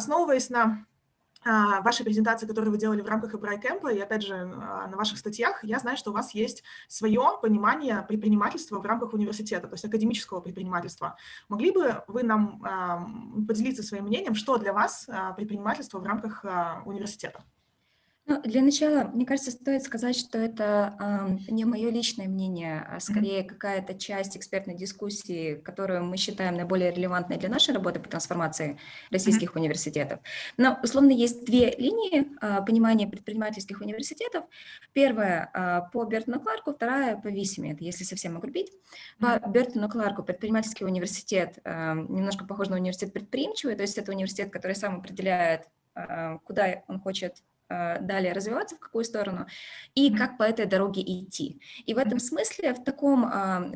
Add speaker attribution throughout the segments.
Speaker 1: Основываясь на вашей презентации, которую вы делали в рамках Брайкэмпа, и опять же на ваших статьях, я знаю, что у вас есть свое понимание предпринимательства в рамках университета, то есть академического предпринимательства. Могли бы вы нам поделиться своим мнением, что для вас предпринимательство в рамках университета?
Speaker 2: Ну, для начала, мне кажется, стоит сказать, что это не мое личное мнение, а скорее какая-то часть экспертной дискуссии, которую мы считаем наиболее релевантной для нашей работы по трансформации российских университетов. Но, условно, есть две линии понимания предпринимательских университетов. Первая по Бертону-Кларку, вторая по Висиме, это если совсем огрубить. По Бертону-Кларку предпринимательский университет немножко похож на университет предприимчивый, то есть это университет, который сам определяет, куда он хочет далее развиваться, в какую сторону, и как по этой дороге идти. И в этом смысле, в таком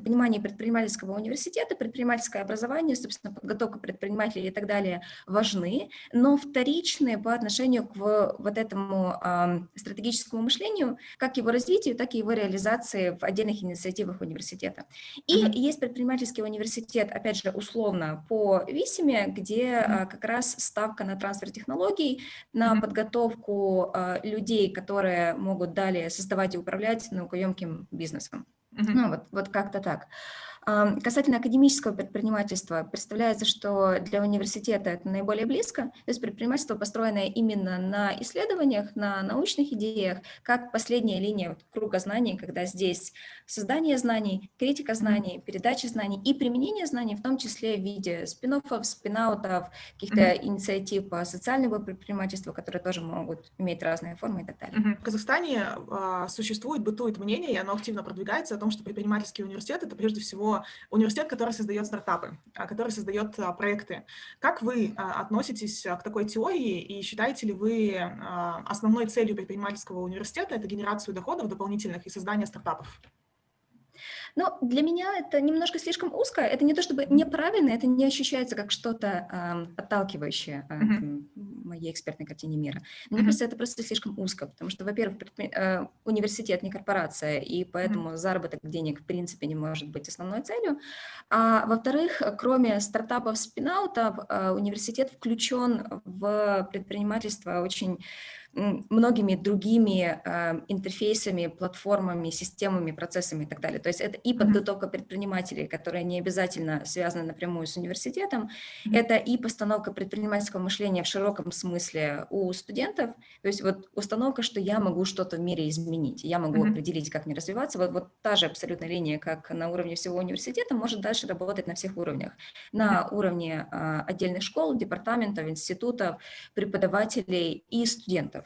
Speaker 2: понимании предпринимательского университета, предпринимательское образование, собственно, подготовка предпринимателей и так далее важны, но вторичны по отношению к вот этому стратегическому мышлению, как его развитию, так и его реализации в отдельных инициативах университета. И есть предпринимательский университет, опять же, условно, по Висиме, где как раз ставка на трансфер технологий, на подготовку людей, которые могут далее создавать и управлять наукоемким бизнесом. Ну, вот как-то так. Касательно академического предпринимательства, представляется, что для университета это наиболее близко, то есть предпринимательство, построенное именно на исследованиях, на научных идеях, как последняя линия круга знаний, когда здесь создание знаний, критика знаний, передача знаний и применение знаний, в том числе в виде спин-оффов, спин-аутов, каких-то инициатив по социальному предпринимательству, которые тоже могут иметь разные формы и так далее.
Speaker 1: В Казахстане бытует мнение, и оно активно продвигается, о том, что предпринимательский университет – это прежде всего университет, который создает стартапы, который создает проекты. Как вы относитесь к такой теории, и считаете ли вы основной целью предпринимательского университета – это генерацию доходов дополнительных и создание стартапов?
Speaker 2: Но для меня это немножко слишком узко. Это не то чтобы неправильно, это не ощущается как что-то отталкивающее в моей экспертной картине мира. Мне кажется, это просто слишком узко, потому что, во-первых, университет не корпорация, и поэтому заработок денег в принципе не может быть основной целью. А во-вторых, кроме стартапов, спин-аутов, университет включен в предпринимательство очень многими другими интерфейсами, платформами, системами, процессами и так далее. То есть это и подготовка предпринимателей, которые не обязательно связаны напрямую с университетом, это и постановка предпринимательского мышления в широком смысле у студентов, то есть вот установка, что я могу что-то в мире изменить, я могу определить, как мне развиваться. Вот та же абсолютно линия, как на уровне всего университета, может дальше работать на всех уровнях. На уровне отдельных школ, департаментов, институтов, преподавателей и студентов.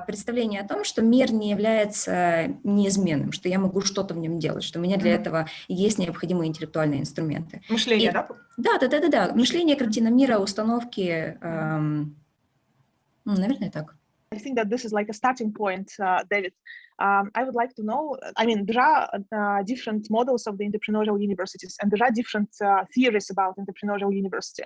Speaker 2: Представление о том, что мир не является неизменным, что я могу что-то в нем делать, что у меня для этого есть необходимые интеллектуальные инструменты.
Speaker 1: Мышление, да?
Speaker 2: Да. Мышление, картина мира, установки, наверное, так.
Speaker 3: I think that this is like a starting point, David. I would like to know, I mean, there are different models of the entrepreneurial universities, and there are different theories about entrepreneurial university.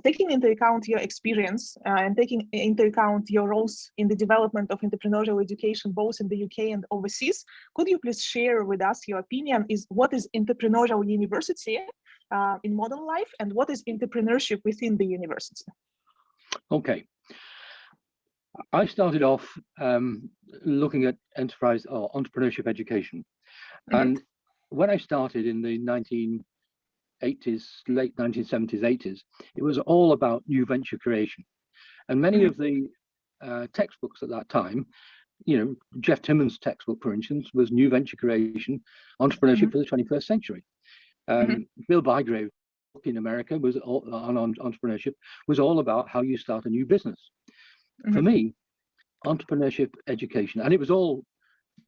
Speaker 3: Taking into account your experience and taking into account your roles in the development of entrepreneurial education, both in the UK and overseas, could you please share with us your opinion is what is entrepreneurial university in modern life, and what is entrepreneurship within the university?
Speaker 4: Okay. I started off looking at enterprise or entrepreneurship education. And when I started in the 1980s, late 1970s, 80s, it was all about new venture creation. And many of the textbooks at that time, you know, Jeff Timmons' textbook, for instance, was New Venture Creation, Entrepreneurship for the 21st Century. Bill Bygrave's book in America was on entrepreneurship, was all about how you start a new business. For me, entrepreneurship education, and it was all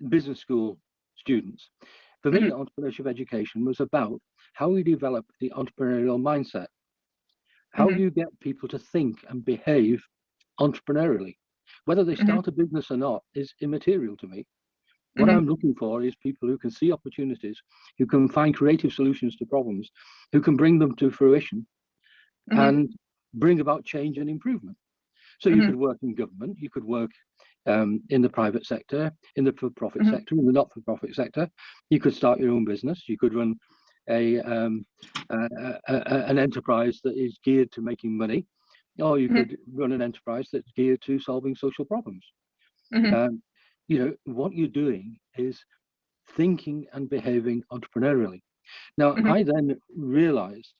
Speaker 4: business school students. For me, entrepreneurship education was about how you develop the entrepreneurial mindset, how you get people to think and behave entrepreneurially. Whether they start a business or not is immaterial to me. What I'm looking for is people who can see opportunities, who can find creative solutions to problems, who can bring them to fruition and bring about change and improvement. So you could work in government, you could work in the private sector, in the for-profit sector, in the not-for-profit sector. You could start your own business. You could run an enterprise that is geared to making money. or you could run an enterprise that's geared to solving social problems. You know, what you're doing is thinking and behaving entrepreneurially. Now, I then realized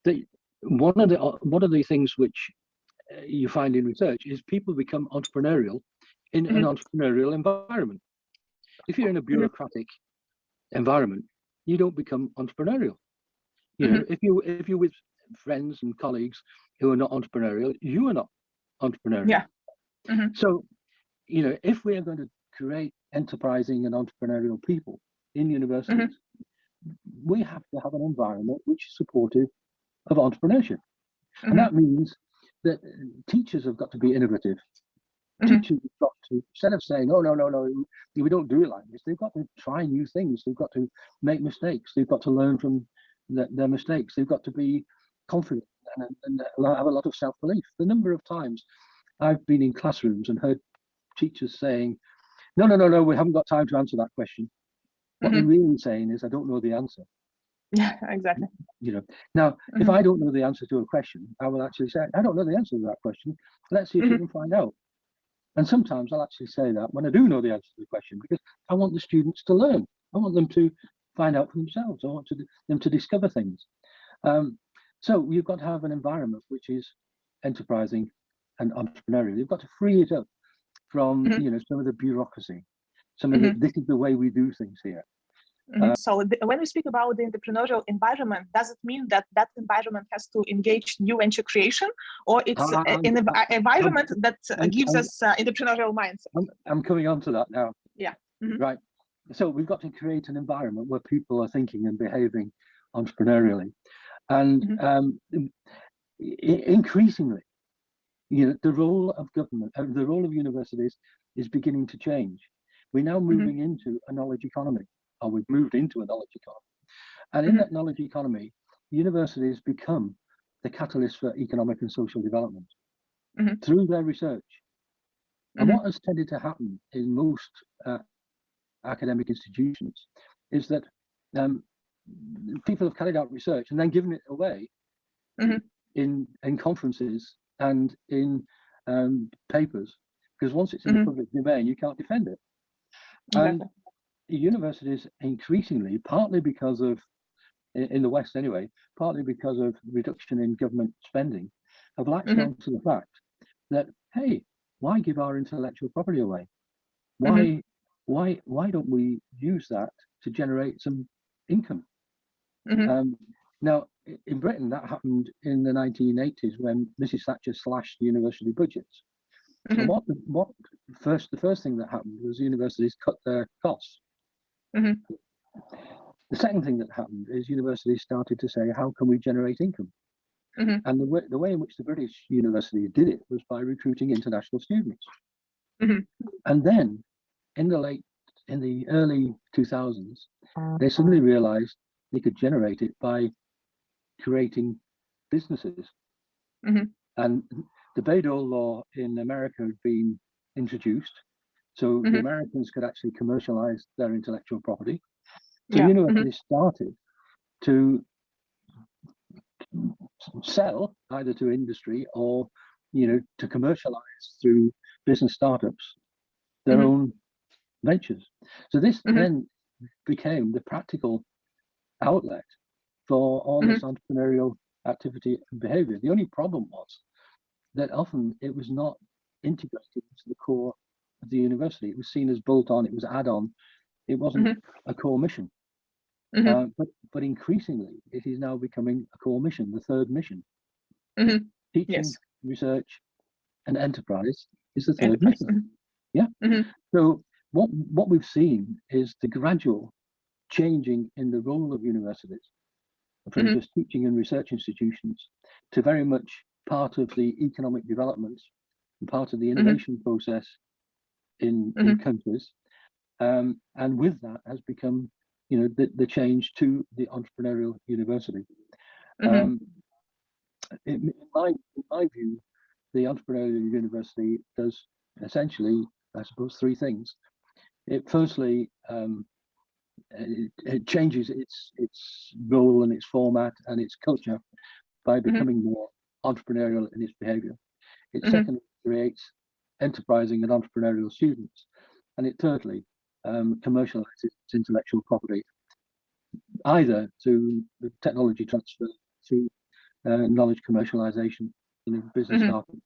Speaker 4: that one of the things which you find in research is people become entrepreneurial in an entrepreneurial environment. If you're in a bureaucratic environment, you don't become entrepreneurial. You know, if you're with friends and colleagues who are not entrepreneurial, you are not entrepreneurial.
Speaker 3: Yeah.
Speaker 4: So, you know, if we are going to create enterprising and entrepreneurial people in universities, we have to have an environment which is supportive of entrepreneurship. And that means that teachers have got to be innovative. Teachers have got to, instead of saying, oh, no, we don't do it like this, they've got to try new things. They've got to make mistakes. They've got to learn from their mistakes. They've got to be confident and have a lot of self-belief. The number of times I've been in classrooms and heard teachers saying, no, we haven't got time to answer that question. What they're really saying is, I don't know the answer.
Speaker 3: Yeah, exactly.
Speaker 4: You know, now, if I don't know the answer to a question, I will actually say, I don't know the answer to that question. Let's see if you can find out. And sometimes I'll actually say that when I do know the answer to the question, because I want the students to learn. I want them to find out for themselves. I want them to discover things. So you've got to have an environment which is enterprising and entrepreneurial. You've got to free it up from, you know, some of the bureaucracy. Some of this is the way we do things here.
Speaker 3: So when we speak about the entrepreneurial environment, does it mean that that environment has to engage new venture creation, or it's an environment that gives us entrepreneurial mindset?
Speaker 4: I'm coming on to that now.
Speaker 3: Yeah.
Speaker 4: Right. So we've got to create an environment where people are thinking and behaving entrepreneurially. And increasingly, you know, the role of government, the role of universities is beginning to change. We're now moving into a knowledge economy. Or we've moved into a knowledge economy. And in that knowledge economy, universities become the catalyst for economic and social development through their research. And what has tended to happen in most academic institutions is that people have carried out research and then given it away in conferences and in papers, because once it's in the public domain, you can't defend it. And universities increasingly, partly because of, in the West anyway, partly because of reduction in government spending, have latched on to the fact that, hey, why give our intellectual property away? Why don't we use that to generate some income? Now, in Britain, that happened in the 1980s when Mrs. Thatcher slashed university budgets. And the first thing that happened was universities cut their costs. The second thing that happened is universities started to say, how can we generate income? And the way in which the British universities did it was by recruiting international students. And then in the early 2000s, they suddenly realized they could generate it by creating businesses. And the Bayh-Dole law in America had been introduced. So the Americans could actually commercialize their intellectual property. So universities started to sell either to industry or, you know, to commercialize through business startups their own ventures. So this then became the practical outlet for all this entrepreneurial activity and behavior. The only problem was that often it was not integrated into the core of the university. It was seen as bolt-on, it was add-on, it wasn't a core mission. But increasingly, it is now becoming a core mission, the third mission. Teaching, research, and enterprise is the third mission. Yeah. So what we've seen is the gradual changing in the role of universities from just teaching and research institutions to very much part of the economic development and part of the innovation process in countries. And with that has become, you know, the change to the entrepreneurial university. In my view, the entrepreneurial university does essentially, I suppose, three things. It firstly, it changes its role and its format and its culture by becoming more entrepreneurial in its behavior. It secondly creates enterprising and entrepreneurial students, and it thirdly commercializes its intellectual property, either through the technology transfer, through knowledge commercialization, business startups.